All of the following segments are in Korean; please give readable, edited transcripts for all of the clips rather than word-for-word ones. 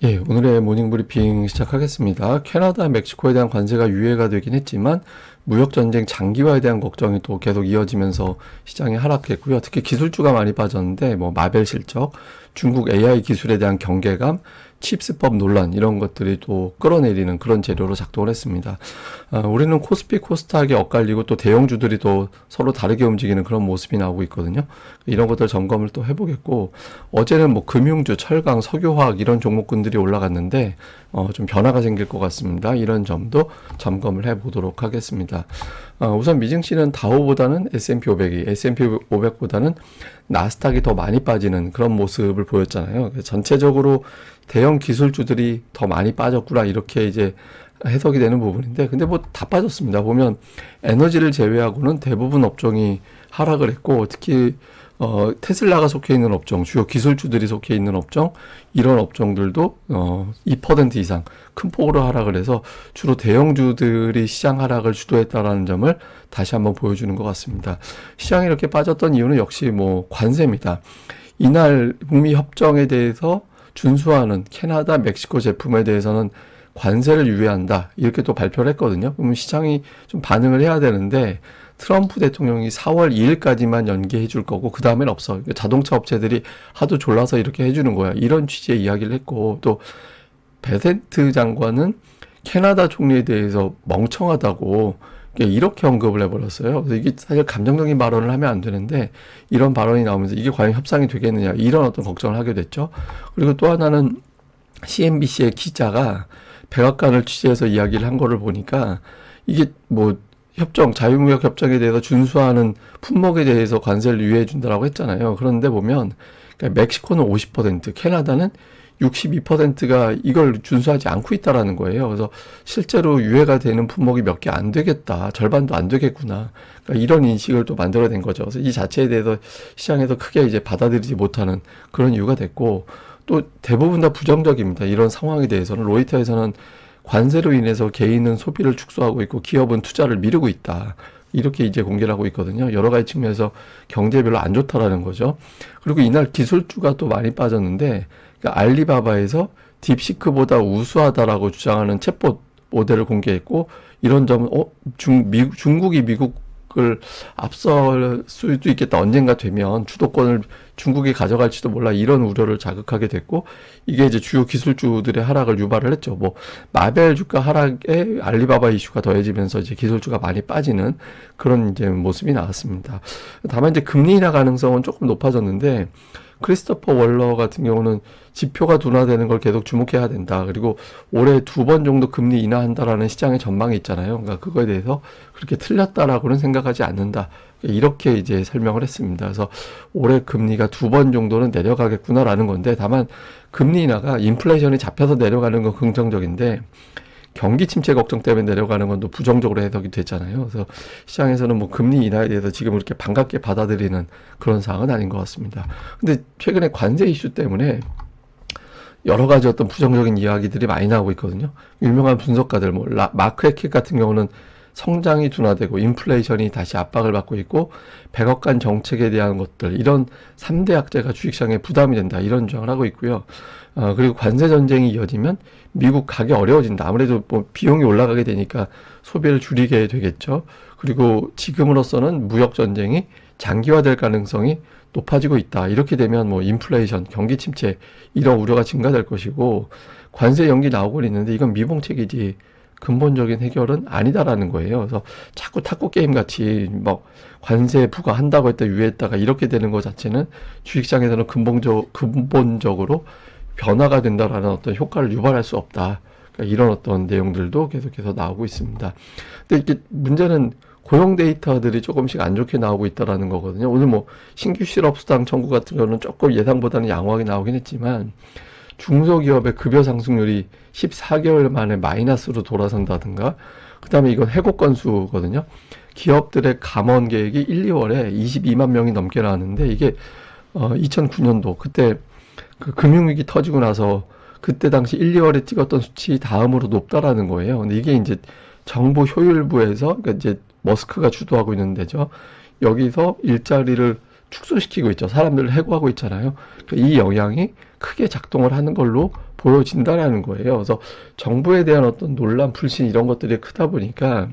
예, 오늘의 모닝 브리핑 시작하겠습니다. 캐나다, 멕시코에 대한 관세가 유예가 되긴 했지만 무역 전쟁 장기화에 대한 걱정이 또 계속 이어지면서 시장이 하락했고요. 특히 기술주가 많이 빠졌는데 뭐 마벨 실적, 중국 AI 기술에 대한 경계감, 칩스법 논란 이런 것들이 또 끌어내리는 그런 재료로 작동을 했습니다. 우리는 코스피, 코스닥이 엇갈리고 또 대형주들이 또 서로 다르게 움직이는 그런 모습이 나오고 있거든요. 이런 것들 점검을 또 해보겠고, 어제는 뭐 금융주, 철강, 석유화학 이런 종목군들이 올라갔는데 좀 변화가 생길 것 같습니다. 이런 점도 점검을 해보도록 하겠습니다. 우선 미증시는 다우보다는 S&P 500이, S&P 500보다는 나스닥이 더 많이 빠지는 그런 모습을 보였잖아요. 전체적으로 대형 기술주들이 더 많이 빠졌구나 이렇게 이제 해석이 되는 부분인데, 근데 뭐 다 빠졌습니다. 보면 에너지를 제외하고는 대부분 업종이 하락을 했고, 특히 테슬라가 속해 있는 업종, 주요 기술주들이 속해 있는 업종, 이런 업종들도 2% 이상 큰 폭으로 하락을 해서 주로 대형주들이 시장 하락을 주도했다라는 점을 다시 한번 보여주는 것 같습니다. 시장이 이렇게 빠졌던 이유는 역시 뭐 관세입니다. 이날 북미 협정에 대해서 준수하는 캐나다, 멕시코 제품에 대해서는 관세를 유예한다, 이렇게 또 발표를 했거든요. 그러면 시장이 좀 반응을 해야 되는데, 트럼프 대통령이 4월 2일까지만 연기해 줄 거고 그 다음엔 없어. 자동차 업체들이 하도 졸라서 이렇게 해주는 거야, 이런 취지의 이야기를 했고, 또 베센트 장관은 캐나다 총리에 대해서 멍청하다고 이렇게 언급을 해버렸어요. 그래서 이게 사실 감정적인 발언을 하면 안 되는데, 이런 발언이 나오면서 이게 과연 협상이 되겠느냐, 이런 어떤 걱정을 하게 됐죠. 그리고 또 하나는 CNBC의 기자가 백악관을 취재해서 이야기를 한 거를 보니까, 이게 뭐 협정, 자유무역 협정에 대해서 준수하는 품목에 대해서 관세를 유예해 준다라고 했잖아요. 그런데 보면 그러니까 멕시코는 50%, 캐나다는 62%가 이걸 준수하지 않고 있다라는 거예요. 그래서 실제로 유예가 되는 품목이 몇 개 안 되겠다, 절반도 안 되겠구나, 그러니까 이런 인식을 또 만들어낸 거죠. 그래서 이 자체에 대해서 시장에서 크게 이제 받아들이지 못하는 그런 이유가 됐고, 또 대부분 다 부정적입니다. 이런 상황에 대해서는 로이터에서는 관세로 인해서 개인은 소비를 축소하고 있고 기업은 투자를 미루고 있다, 이렇게 이제 공개를 하고 있거든요. 여러 가지 측면에서 경제에 별로 안 좋다라는 거죠. 그리고 이날 기술주가 또 많이 빠졌는데, 그러니까 알리바바에서 딥시크보다 우수하다라고 주장하는 챗봇 모델을 공개했고, 이런 점은 중국이 미국을 앞설 수도 있겠다, 언젠가 되면 주도권을 중국이 가져갈지도 몰라, 이런 우려를 자극하게 됐고, 이게 이제 주요 기술주들의 하락을 유발을 했죠. 뭐 마벨 주가 하락에 알리바바 이슈가 더해지면서 이제 기술주가 많이 빠지는 그런 이제 모습이 나왔습니다. 다만 이제 금리 인하 가능성은 조금 높아졌는데, 크리스토퍼 월러 같은 경우는 지표가 둔화되는 걸 계속 주목해야 된다, 그리고 올해 2번 정도 금리 인하한다라는 시장의 전망이 있잖아요. 그러니까 그거에 대해서 그렇게 틀렸다라고는 생각하지 않는다, 이렇게 이제 설명을 했습니다. 그래서 올해 금리가 2번 정도는 내려가겠구나라는 건데, 다만 금리 인하가 인플레이션이 잡혀서 내려가는 건 긍정적인데, 경기 침체 걱정 때문에 내려가는 건 또 부정적으로 해석이 되잖아요. 그래서 시장에서는 뭐 금리 인하에 대해서 지금 이렇게 반갑게 받아들이는 그런 상황은 아닌 것 같습니다. 근데 최근에 관세 이슈 때문에 여러 가지 어떤 부정적인 이야기들이 많이 나오고 있거든요. 유명한 분석가들, 뭐 마크 에킥 같은 경우는 성장이 둔화되고 인플레이션이 다시 압박을 받고 있고 백악관 정책에 대한 것들, 이런 3대 악재가 주식시장에 부담이 된다, 이런 주장을 하고 있고요. 그리고 관세 전쟁이 이어지면 미국 가기 어려워진다. 아무래도 뭐 비용이 올라가게 되니까 소비를 줄이게 되겠죠. 그리고 지금으로서는 무역 전쟁이 장기화될 가능성이 높아지고 있다. 이렇게 되면 뭐 인플레이션, 경기 침체, 이런 우려가 증가될 것이고, 관세 연기 나오고 있는데 이건 미봉책이지 근본적인 해결은 아니다라는 거예요. 그래서 자꾸 탁구 게임 같이 뭐 관세 부과한다고 했다 유예했다가 이렇게 되는 것 자체는 주식시장에서는 근본적으로 변화가 된다라는 어떤 효과를 유발할 수 없다, 그러니까 이런 어떤 내용들도 계속해서 나오고 있습니다. 근데 이게 문제는 고용 데이터들이 조금씩 안 좋게 나오고 있다라는 거거든요. 오늘 뭐 신규 실업수당 청구 같은 경우는 조금 예상보다는 양호하게 나오긴 했지만, 중소기업의 급여 상승률이 14개월 만에 마이너스로 돌아선다든가, 그 다음에 이건 해고 건수거든요. 기업들의 감원 계획이 1, 2월에 22만 명이 넘게 나왔는데, 이게 2009년도 그때 그 금융위기 터지고 나서 그때 당시 1, 2월에 찍었던 수치 다음으로 높다라는 거예요. 근데 이게 이제 정부 효율부에서, 그러니까 이제 머스크가 주도하고 있는 데죠. 여기서 일자리를 축소시키고 있죠. 사람들을 해고하고 있잖아요. 이 영향이 크게 작동을 하는 걸로 보여진다라는 거예요. 그래서 정부에 대한 어떤 논란, 불신 이런 것들이 크다 보니까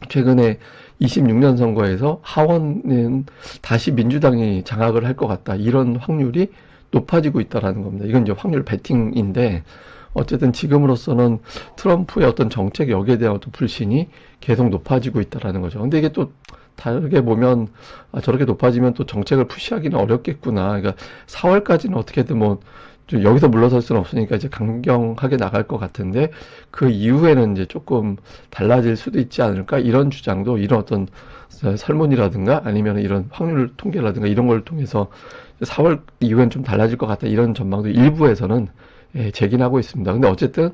최근에 26년 선거에서 하원은 다시 민주당이 장악을 할 것 같다. 이런 확률이 높아지고 있다라는 겁니다. 이건 이제 확률 베팅인데 어쨌든 지금으로서는 트럼프의 어떤 정책 여기에 대한 어떤 불신이 계속 높아지고 있다라는 거죠. 근데 이게 또 다르게 보면 저렇게 높아지면 또 정책을 푸시하기는 어렵겠구나. 그러니까 4월까지는 어떻게든 뭐 좀 여기서 물러설 수는 없으니까 이제 강경하게 나갈 것 같은데 그 이후에는 이제 조금 달라질 수도 있지 않을까 이런 주장도 이런 어떤 설문이라든가 아니면 이런 확률 통계라든가 이런 걸 통해서 4월 이후엔 좀 달라질 것 같다 이런 전망도 일부에서는 제기하고 있습니다. 근데 어쨌든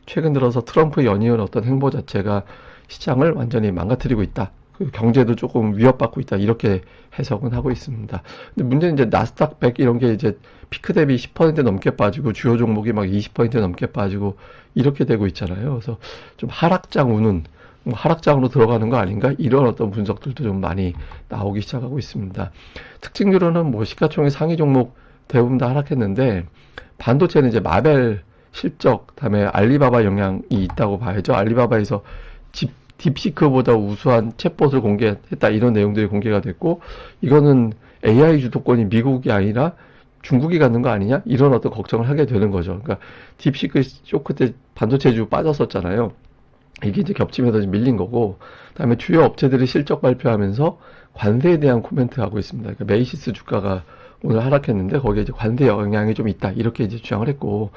최근 들어서 트럼프 연이은 어떤 행보 자체가 시장을 완전히 망가뜨리고 있다. 그 경제도 조금 위협받고 있다. 이렇게 해석은 하고 있습니다. 근데 문제는 이제 나스닥 100 이런 게 이제 피크 대비 10% 넘게 빠지고 주요 종목이 막 20% 넘게 빠지고 이렇게 되고 있잖아요. 그래서 좀 하락장 우는 하락장으로 들어가는 거 아닌가? 이런 어떤 분석들도 좀 많이 나오기 시작하고 있습니다. 특징으로는 뭐 시가총액 상위 종목 대부분 다 하락했는데 반도체는 이제 마벨 실적, 다음에 알리바바 영향이 있다고 봐야죠. 알리바바에서 딥시크보다 우수한 챗봇을 공개했다 이런 내용들이 공개가 됐고 이거는 AI 주도권이 미국이 아니라 중국이 갖는 거 아니냐 이런 어떤 걱정을 하게 되는 거죠. 그러니까 딥시크 쇼크 때 반도체주 빠졌었잖아요. 이게 이제 겹치면서 밀린 거고 그다음에 주요 업체들이 실적 발표하면서 관세에 대한 코멘트 하고 있습니다. 그러니까 메이시스 주가가 오늘 하락했는데 거기에 이제 관세 영향이 좀 있다 이렇게 이제 주장을 했고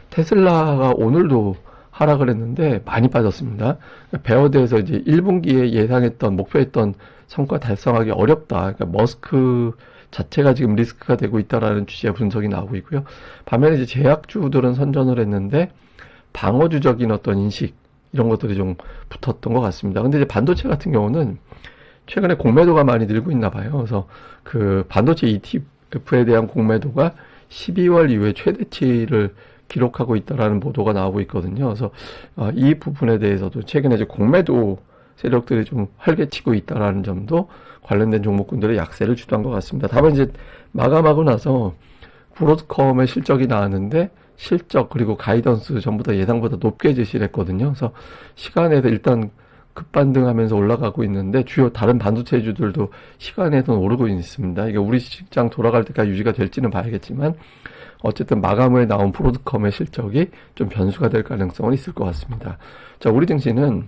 테슬라가 오늘도 하락을 했는데 많이 빠졌습니다. 베어드에서 이제 1분기에 예상했던 목표했던 성과 달성하기 어렵다. 그러니까 머스크 자체가 지금 리스크가 되고 있다라는 취지의 분석이 나오고 있고요. 반면에 이제 제약주들은 선전을 했는데 방어주적인 어떤 인식 이런 것들이 좀 붙었던 것 같습니다. 근데 이제 반도체 같은 경우는 최근에 공매도가 많이 늘고 있나 봐요. 그래서 그 반도체 ETF에 대한 공매도가 12월 이후에 최대치를 기록하고 있다라는 보도가 나오고 있거든요. 그래서 이 부분에 대해서도 최근에 이제 공매도 세력들이 좀 활개치고 있다라는 점도 관련된 종목군들의 약세를 주도한 것 같습니다. 다만 이제 마감하고 나서 브로드컴의 실적이 나왔는데 실적 그리고 가이던스 전부 다 예상보다 높게 제시를 했거든요. 그래서 시간에서 일단 급반등하면서 올라가고 있는데 주요 다른 반도체주들도 시간에서 오르고 있습니다. 이게 우리 시장 돌아갈 때까지 유지가 될지는 봐야겠지만 어쨌든 마감 후에 나온 브로드컴의 실적이 좀 변수가 될 가능성은 있을 것 같습니다. 자, 우리 증시는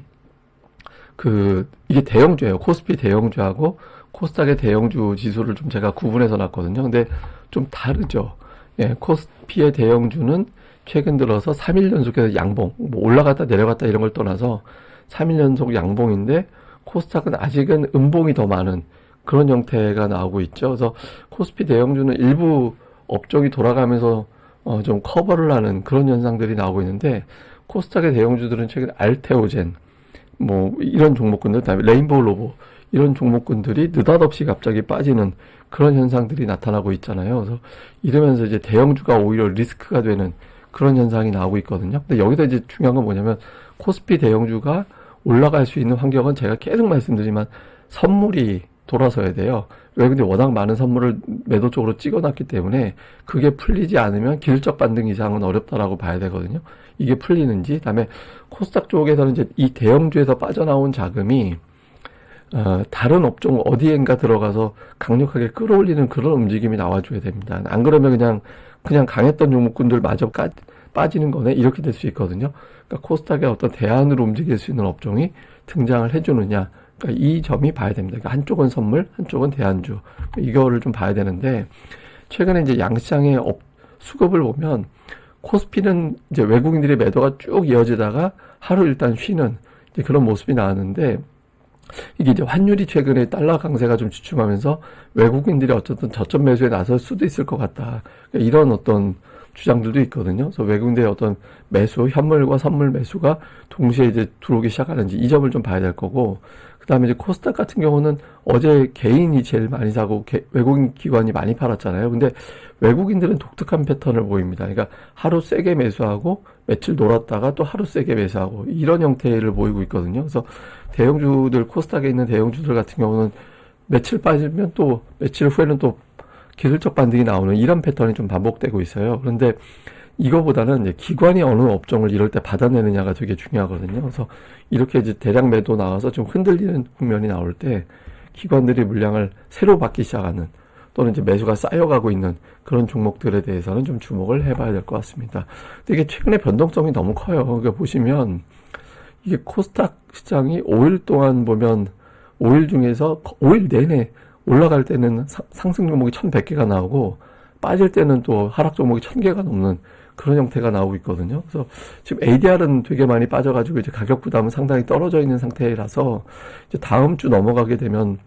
이게 대형주예요. 코스피 대형주하고 코스닥의 대형주 지수를 좀 제가 구분해서 놨거든요. 근데 좀 다르죠. 예, 코스피의 대형주는 최근 들어서 3일 연속해서 양봉, 뭐 올라갔다 내려갔다 이런 걸 떠나서 3일 연속 양봉인데 코스닥은 아직은 음봉이 더 많은 그런 형태가 나오고 있죠. 그래서 코스피 대형주는 일부 업종이 돌아가면서 좀 커버를 하는 그런 현상들이 나오고 있는데 코스닥의 대형주들은 최근 알테오젠 뭐 이런 종목군들, 그다음에 레인보우 로보 이런 종목군들이 느닷없이 갑자기 빠지는 그런 현상들이 나타나고 있잖아요. 그래서 이러면서 이제 대형주가 오히려 리스크가 되는 그런 현상이 나오고 있거든요. 근데 여기서 이제 중요한 건 뭐냐면 코스피 대형주가 올라갈 수 있는 환경은 제가 계속 말씀드리지만 선물이 돌아서야 돼요. 왜 근데 워낙 많은 선물을 매도 쪽으로 찍어놨기 때문에 그게 풀리지 않으면 기술적 반등 이상은 어렵다라고 봐야 되거든요. 이게 풀리는지, 그다음에 코스닥 쪽에서는 이제 이 대형주에서 빠져나온 자금이 다른 업종 어디엔가 들어가서 강력하게 끌어올리는 그런 움직임이 나와줘야 됩니다. 안 그러면 그냥 강했던 종목군들 마저 빠지는 거네 이렇게 될 수 있거든요. 그러니까 코스닥의 어떤 대안으로 움직일 수 있는 업종이 등장을 해주느냐. 그러니까 이 점이 봐야 됩니다. 그러니까 한쪽은 선물, 한쪽은 대안주. 이거를 좀 봐야 되는데 최근에 이제 양시장의 수급을 보면 코스피는 이제 외국인들의 매도가 쭉 이어지다가 하루 일단 쉬는 이제 그런 모습이 나왔는데 이게 이제 환율이 최근에 달러 강세가 좀 주춤하면서 외국인들이 어쨌든 저점 매수에 나설 수도 있을 것 같다. 그러니까 이런 어떤 주장들도 있거든요. 그래서 외국인들의 어떤 매수, 현물과 선물 매수가 동시에 이제 들어오기 시작하는지 이 점을 좀 봐야 될 거고, 그 다음에 이제 코스닥 같은 경우는 어제 개인이 제일 많이 사고 외국인 기관이 많이 팔았잖아요. 근데 외국인들은 독특한 패턴을 보입니다. 그러니까 하루 세게 매수하고 며칠 놀았다가 또 하루 세게 매수하고 이런 형태를 보이고 있거든요. 그래서 대형주들, 코스닥에 있는 대형주들 같은 경우는 며칠 빠지면 또 며칠 후에는 또 기술적 반등이 나오는 이런 패턴이 좀 반복되고 있어요. 그런데 이거보다는 이제 기관이 어느 업종을 이럴 때 받아내느냐가 되게 중요하거든요. 그래서 이렇게 이제 대량 매도 나와서 좀 흔들리는 국면이 나올 때 기관들이 물량을 새로 받기 시작하는 또는 이제 매수가 쌓여가고 있는 그런 종목들에 대해서는 좀 주목을 해봐야 될 것 같습니다. 근데 이게 최근에 변동성이 너무 커요. 그러니까 보시면 이게 코스닥 시장이 5일 동안 보면 5일 중에서 5일 내내 올라갈 때는 상승 종목이 1100개가 나오고 빠질 때는 또 하락 종목이 1000개가 넘는 그런 형태가 나오고 있거든요. 그래서 지금 ADR은 되게 많이 빠져가지고 이제 가격 부담은 상당히 떨어져 있는 상태라서 이제 다음 주 넘어가게 되면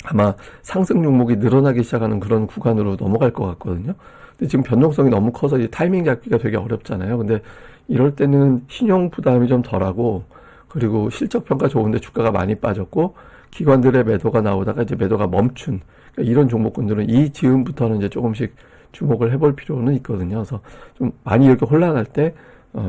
아마 상승 종목이 늘어나기 시작하는 그런 구간으로 넘어갈 것 같거든요. 근데 지금 변동성이 너무 커서 이제 타이밍 잡기가 되게 어렵잖아요. 근데 이럴 때는 신용 부담이 좀 덜하고 그리고 실적 평가 좋은데 주가가 많이 빠졌고 기관들의 매도가 나오다가 이제 매도가 멈춘 그러니까 이런 종목군들은 이 즈음부터는 이제 조금씩 주목을 해볼 필요는 있거든요. 그래서 좀 많이 이렇게 혼란할 때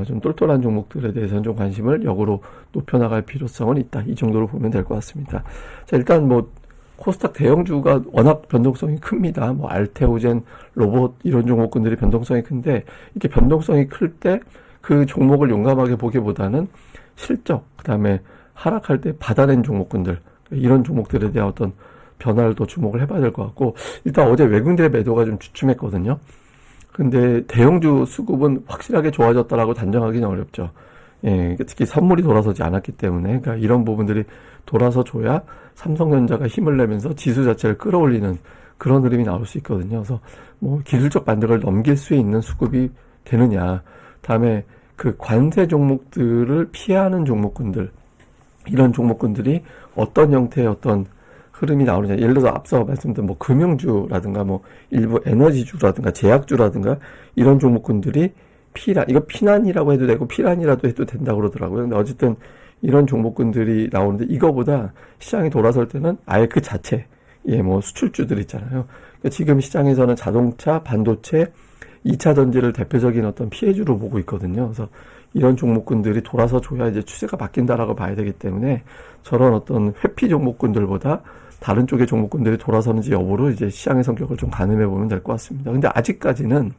좀 똘똘한 종목들에 대해서는 좀 관심을 역으로 높여나갈 필요성은 있다. 이 정도로 보면 될 것 같습니다. 자, 일단 뭐 코스닥 대형주가 워낙 변동성이 큽니다. 뭐 알테오젠, 로봇 이런 종목군들이 변동성이 큰데 이렇게 변동성이 클 때 그 종목을 용감하게 보기보다는 실적, 그다음에 하락할 때 받아낸 종목군들 이런 종목들에 대한 어떤 변화를 더 주목을 해봐야 될 것 같고 일단 어제 외국인들의 매도가 좀 주춤했거든요. 근데 대형주 수급은 확실하게 좋아졌다라고 단정하기는 어렵죠. 예, 특히 선물이 돌아서지 않았기 때문에 그러니까 이런 부분들이 돌아서 줘야 삼성전자가 힘을 내면서 지수 자체를 끌어올리는 그런 흐름이 나올 수 있거든요. 그래서 뭐 기술적 반등을 넘길 수 있는 수급이 되느냐, 다음에 그 관세 종목들을 피하는 종목군들 이런 종목군들이 어떤 형태의 어떤 흐름이 나오느냐. 예를 들어서 앞서 말씀드린 뭐 금융주라든가 뭐 일부 에너지주라든가 제약주라든가 이런 종목군들이 이거 피난이라고 해도 되고 피란이라도 해도 된다고 그러더라고요. 근데 어쨌든 이런 종목군들이 나오는데 이거보다 시장이 돌아설 때는 아예 그 자체, 뭐 수출주들 있잖아요. 그러니까 지금 시장에서는 자동차, 반도체, 2차 전지를 대표적인 어떤 피해주로 보고 있거든요. 그래서 이런 종목군들이 돌아서 줘야 이제 추세가 바뀐다라고 봐야 되기 때문에 저런 어떤 회피 종목군들보다 다른 쪽의 종목군들이 돌아서는지 여부로 이제 시장의 성격을 좀 가늠해 보면 될 것 같습니다. 근데 아직까지는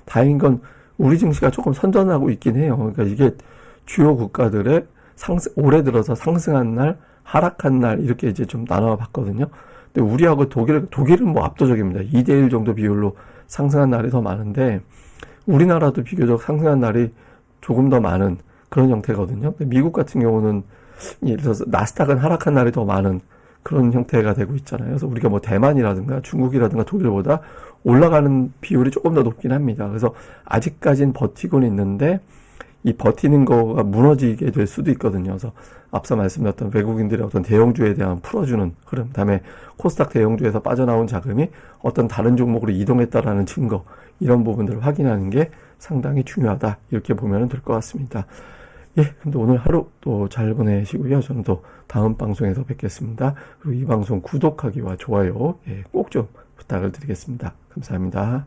다행인 건 우리 증시가 조금 선전하고 있긴 해요. 그러니까 이게 주요 국가들의 올해 들어서 상승한 날, 하락한 날 이렇게 이제 좀 나눠 봤거든요. 근데 우리하고 독일은 뭐 압도적입니다. 2대1 정도 비율로 상승한 날이 더 많은데 우리나라도 비교적 상승한 날이 조금 더 많은 그런 형태거든요. 근데 미국 같은 경우는 예를 들어서 나스닥은 하락한 날이 더 많은 그런 형태가 되고 있잖아요. 그래서 우리가 뭐 대만이라든가 중국이라든가 독일보다 올라가는 비율이 조금 더 높긴 합니다. 그래서 아직까진 버티고는 있는데 이 버티는 거가 무너지게 될 수도 있거든요. 그래서 앞서 말씀드렸던 외국인들의 어떤 대형주에 대한 풀어주는 흐름, 그다음에 코스닥 대형주에서 빠져나온 자금이 어떤 다른 종목으로 이동했다라는 증거, 이런 부분들을 확인하는 게 상당히 중요하다. 이렇게 보면 될 것 같습니다. 예, 근데 오늘 하루 또 잘 보내시고요. 저는 또 다음 방송에서 뵙겠습니다. 그리고 이 방송 구독하기와 좋아요 꼭 좀 부탁을 드리겠습니다. 감사합니다.